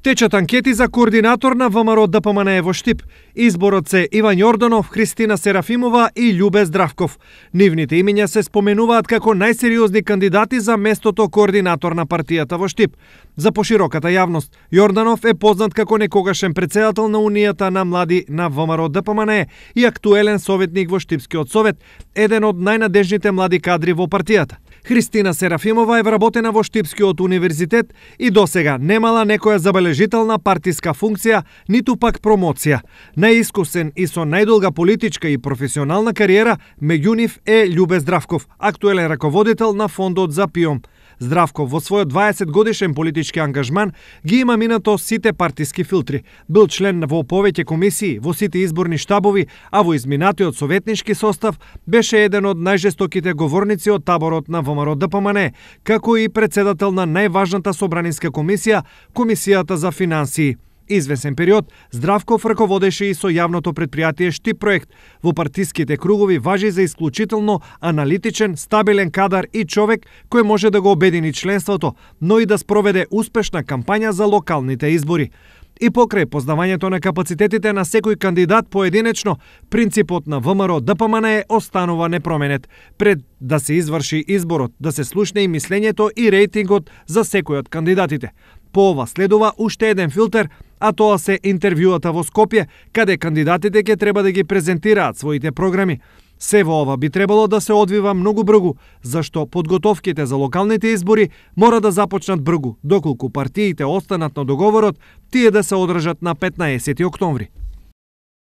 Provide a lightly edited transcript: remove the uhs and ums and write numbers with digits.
Течат анкети за координатор на ВМРО ДПМНЕ во Штип. Изборот се Иван Јорданов, Христина Серафимова и Љубе Здравков. Нивните имиња се споменуваат како најсериозни кандидати за местото координатор на партијата во Штип. За пошироката јавност, Јорданов е познат како некогашен претседател на Унијата на млади на ВМРО ДПМНЕ и актуелен советник во Штипскиот совет, еден од најнадежните млади кадри во партијата. Христина Серафимова е вработена во Штипскиот универзитет и досега немала некоја забележителна партиска функција, ниту пак промоција. Најискусен и со најдолга политичка и професионална кариера меѓу нив е Љубе Здравков, актуелен раководител на фондот за ПИОМ. Здравков во својот 20 годишен политички ангажман ги има минато сите партиски филтри. Бил член во повеќе комисии, во сите изборни штабови, а во изминатиот советнички состав беше еден од најжестоките говорници од таборот на ВМРО ДПМНЕ, како и председател на најважната собранинска комисија, Комисијата за финансии. Извесен период, Здравков раководеше и со јавното предпријатие Штип проект. Во партиските кругови важи за исклучително аналитичен, стабилен кадар и човек кој може да го обедини членството, но и да спроведе успешна кампања за локалните избори. И покрај познавањето на капацитетите на секој кандидат поединечно, принципот на ВМРО ДПМНЕ останува непроменет. Пред да се изврши изборот, да се слушне и мислењето и рейтингот за секој од кандидатите. По ова следува уште еден филтер, а тоа се интервјуата во Скопје, каде кандидатите ќе треба да ги презентираат своите програми. Се во ова би требало да се одвива многу бргу, зашто подготовките за локалните избори мора да започнат бргу, доколку партиите останат на договорот тие да се одржат на 15 октомври.